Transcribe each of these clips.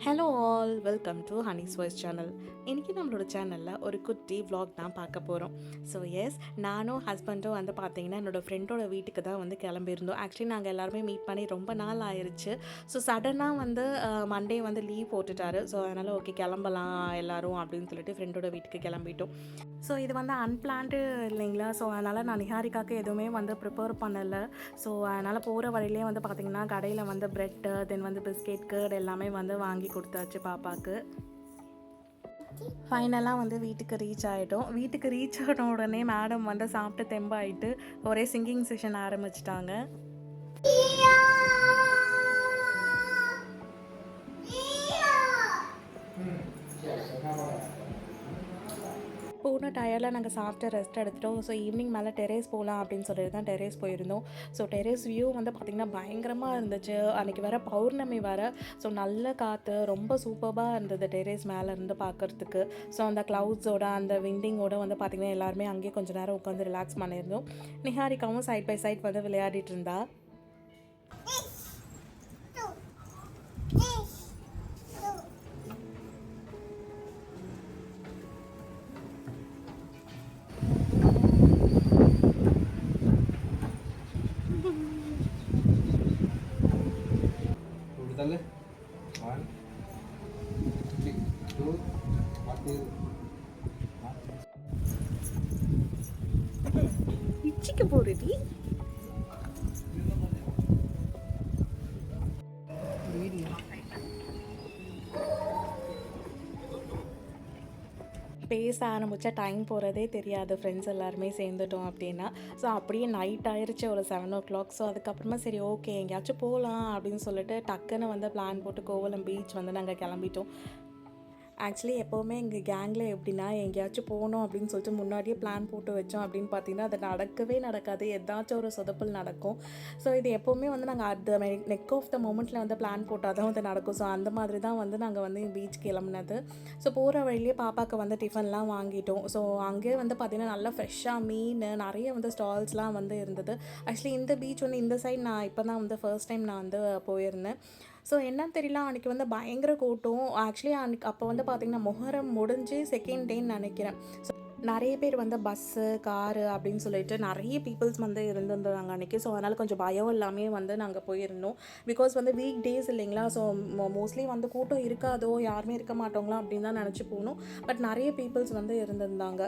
Hello all, welcome to Honey's voice channel. இன்றைக்கி நம்மளோட சேனலில் ஒரு குட்டி vlog தான் பார்க்க போகிறோம். ஸோ எஸ், நானும் ஹஸ்பண்டும் வந்து பார்த்திங்கன்னா என்னோடய ஃப்ரெண்டோட வீட்டுக்கு தான் வந்து கிளம்பியிருந்தோம். ஆக்சுவலி நாங்கள் எல்லாருமே மீட் பண்ணி ரொம்ப நாள் ஆயிடுச்சு. ஸோ சடனாக வந்து மண்டே வந்து லீவ் போட்டுட்டாரு. ஸோ அதனால் ஓகே கிளம்பலாம் எல்லோரும் அப்படின்னு சொல்லிட்டு ஃப்ரெண்டோட வீட்டுக்கு கிளம்பிட்டோம். ஸோ இது வந்து அன்பிளான்டு இல்லைங்களா. ஸோ அதனால் நான் நிஹாரிக்காவுக்கு எதுவுமே வந்து ப்ரிப்பேர் பண்ணலை. ஸோ அதனால் போகிற வரையிலே வந்து பார்த்திங்கன்னா கடையில் வந்து ப்ரெட்டு, தென் வந்து பிஸ்கெட், கர்ட் எல்லாமே வந்து வாங்கி கொடுத்தாச்சு பாப்பாவுக்கு. ஃபைனலாக வந்து வீட்டுக்கு ரீச் ஆகிட்டோம். வீட்டுக்கு ரீச் ஆன உடனே மேடம் வந்து சாப்பிட்டு தெம்பாயிட்டு ஒரே சிங்கிங் செஷன் ஆரம்பிச்சிட்டாங்க. போன டயர்டில் நாங்கள் சாப்பிட்டு ரெஸ்ட் எடுத்துட்டோம். ஸோ ஈவினிங் மேலே டெரேஸ் போகலாம் அப்படின்னு சொல்லிட்டு தான் டெரேஸ் போயிருந்தோம். ஸோ டெரேஸ் வியூ வந்து பார்த்திங்கன்னா பயங்கரமாக இருந்துச்சு. அன்றைக்கி வேறு பௌர்ணமி வேறு. ஸோ நல்ல காற்று, ரொம்ப சூப்பராக இருந்தது டெரேஸ் மேலே இருந்து பார்க்குறதுக்கு. ஸோ அந்த க்ளவுட்ஸோட அந்த விண்டிங்கோட வந்து பார்த்திங்கன்னா எல்லாருமே அங்கேயே கொஞ்சம் நேரம் உட்காந்து ரிலாக்ஸ் பண்ணியிருந்தோம். நிஹாரிக்காவும் சைட் பை சைட் வந்து விளையாடிட்டு இருந்தா. இச்சிக்க போறடி பேச ஆரம்பித்தா டைம் போகிறதே தெரியாது. ஃப்ரெண்ட்ஸ் எல்லாருமே சேர்ந்துட்டோம் அப்படின்னா. ஸோ அப்படியே நைட் ஆயிடுச்சு ஒரு 7 o'clock. ஸோ அதுக்கப்புறமா சரி ஓகே எங்கேயாச்சும் போகலாம் அப்படின்னு சொல்லிட்டு டக்குன்னு வந்து பிளான் போட்டு கோவலம் பீச் வந்து நாங்கள் கிளம்பிட்டோம். ஆக்சுவலி எப்போவுமே எங்கள் கேங்கில் எப்படின்னா எங்கேயாச்சும் போகணும் அப்படின்னு சொல்லிட்டு முன்னாடியே பிளான் போட்டு வச்சோம் அப்படின்னு பார்த்தீங்கன்னா அது நடக்கவே நடக்காது. ஏதாச்சும் ஒரு சொதப்பல் நடக்கும். ஸோ இது எப்போவுமே வந்து நாங்கள் அந்த நெக் ஆஃப் த மொமெண்ட்டில் வந்து பிளான் போட்டால் தான் வந்து நடக்கும். ஸோ அந்த மாதிரி தான் வந்து நாங்கள் வந்து பீச் கிளம்புனது. ஸோ போகிற வழியிலே பாப்பாவுக்கு வந்து டிஃபன்லாம் வாங்கிட்டோம். ஸோ அங்கேயே வந்து பார்த்திங்கன்னா நல்லா ஃப்ரெஷ்ஷாக மீன் நிறைய வந்து ஸ்டால்ஸ்லாம் வந்து இருந்தது. ஆக்சுவலி இந்த பீச் வந்து இந்த சைட் நான் இப்போ தான் வந்து ஃபர்ஸ்ட் டைம் நான் வந்து போயிருந்தேன். ஸோ என்னன்னு தெரியல, அன்றைக்கி வந்து பயங்கர கூட்டம். ஆக்சுவலி அப்போ வந்து பார்த்திங்கன்னா மொஹரம் முடிஞ்சு செகண்ட் டேன்னு நினைக்கிறேன். ஸோ நிறைய பேர் வந்து பஸ்ஸு, காரு அப்படின்னு சொல்லிட்டு நிறைய பீப்புள்ஸ் வந்து இருந்திருந்தாங்க அன்றைக்கி. ஸோ அதனால் கொஞ்சம் பயம் எல்லாமே வந்து நாங்கள் போயிருந்தோம். பிகாஸ் வந்து வீக் டேஸ் இல்லைங்களா. ஸோ மோஸ்ட்லி வந்து கூட்டம் இருக்காதோ, யாருமே இருக்க மாட்டோங்களா அப்படின்னு தான் நினச்சி போகணும். பட் நிறைய பீப்புள்ஸ் வந்து இருந்திருந்தாங்க.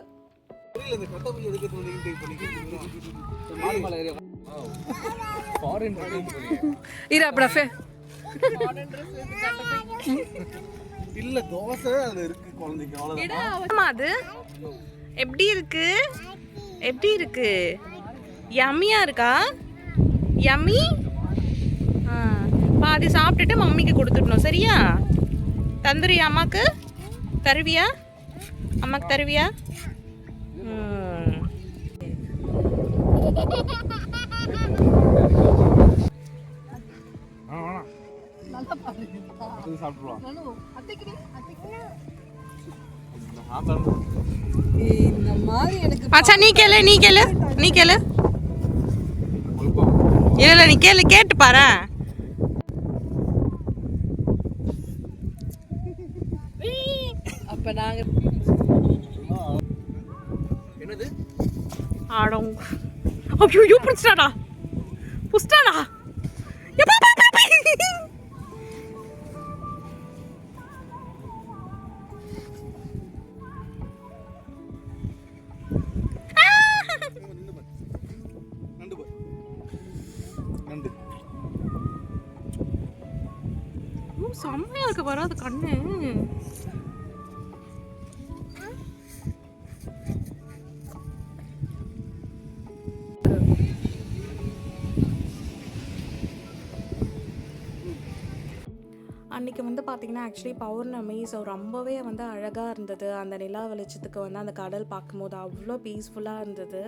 இல்ல தோசை அது இருக்கு குழந்தைக்கு அவ்வளவுதான். அது எப்படி இருக்கு? எப்படி இருக்கு? யம்மியா இருக்கா? யம்மி. பாதி சாப்பிட்டுட்டு மம்மிக்கு கொடுத்துடணும். சரியா? தந்துரியா அம்மாக்கு? தருவியா? அம்மாக்கு தருவியா? அச்சா நீ கேளு இல்ல நீ கேட்டு பாரு. அப்ப நாங்க என்னது ஆடம் ஐயோ புடிச்சாடா செம்மையா இருக்கு வராது கண்ணு. அன்றைக்கி வந்து பார்த்திங்கன்னா ஆக்சுவலி பௌர்ணமி. ஸோ ரொம்பவே வந்து அழகாக இருந்தது. அந்த நிலா வெளிச்சத்துக்கு வந்து அந்த கடல் பார்க்கும்போது அவ்வளோ பீஸ்ஃபுல்லாக இருந்தது.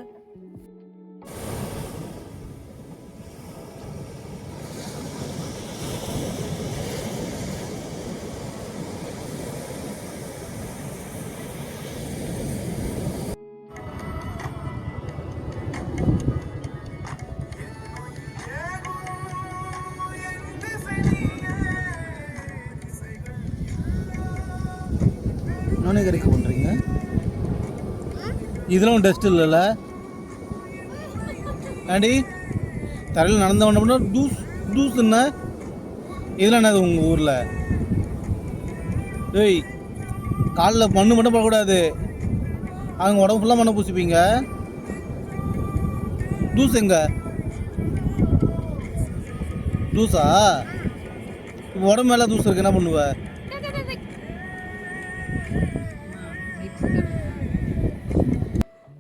நானே பண்ணுறீங்க இதெல்லாம் டெஸ்ட் இல்லைல்ல ஆண்டி தரையில் நடந்த பண்ண தூஸ் தூஸ் என்ன இதெல்லாம் என்னது உங்கள் ஊரில் டேய் காலில் மண்ணு மட்டும் போடக்கூடாது அவங்க உடம்பு ஃபுல்லாக மண்ணை பூசிப்பீங்க தூஸ் எங்க தூசா இப்போ உடம்பு மேலே தூசு இருக்கு என்ன பண்ணுவ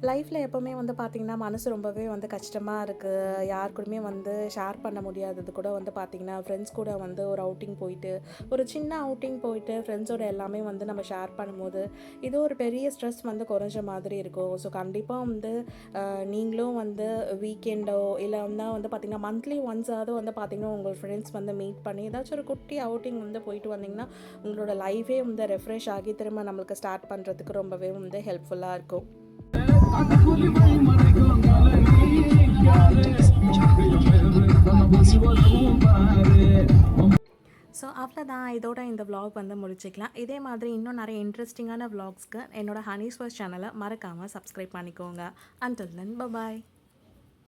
லைஃப்பில் எப்போவுமே வந்து பார்த்திங்கன்னா மனசு ரொம்பவே வந்து கஷ்டமாக இருக்குது. யார் கூடயுமே வந்து ஷேர் பண்ண முடியாதது கூட வந்து பார்த்திங்கன்னா ஃப்ரெண்ட்ஸ் கூட வந்து ஒரு அவுட்டிங் போயிட்டு ஒரு சின்ன அவுட்டிங் போயிட்டு ஃப்ரெண்ட்ஸோட எல்லாமே வந்து நம்ம ஷேர் பண்ணும்போது இது ஒரு பெரிய ஸ்ட்ரெஸ் வந்து குறைஞ்ச மாதிரி இருக்கும். ஸோ கண்டிப்பாக வந்து நீங்களும் வந்து வீக்கெண்டோ இல்லை வந்து பார்த்திங்கன்னா மந்த்லி ஒன்ஸாவது வந்து பார்த்திங்கன்னா உங்கள் ஃப்ரெண்ட்ஸ் வந்து மீட் பண்ணி ஏதாச்சும் ஒரு குட்டி அவுட்டிங் வந்து போயிட்டு வந்திங்கன்னா உங்களோட லைஃபே வந்து ரெஃப்ரெஷ் ஆகி திரும்ப நம்மளுக்கு ஸ்டார்ட் பண்ணுறதுக்கு ரொம்பவே வந்து ஹெல்ப்ஃபுல்லாக இருக்கும். ஸோ அவ்வளோதான், இதோட இந்த vlog வந்து முடிச்சுக்கலாம். இதே மாதிரி இன்னும் நிறைய இன்ட்ரெஸ்டிங்கான vlogsக்கு என்னோட ஹனீஸ் ஃபர்ஸ்ட் சேனலை மறக்காமல் சப்ஸ்கிரைப் பண்ணிக்கோங்க. Until then, bye bye.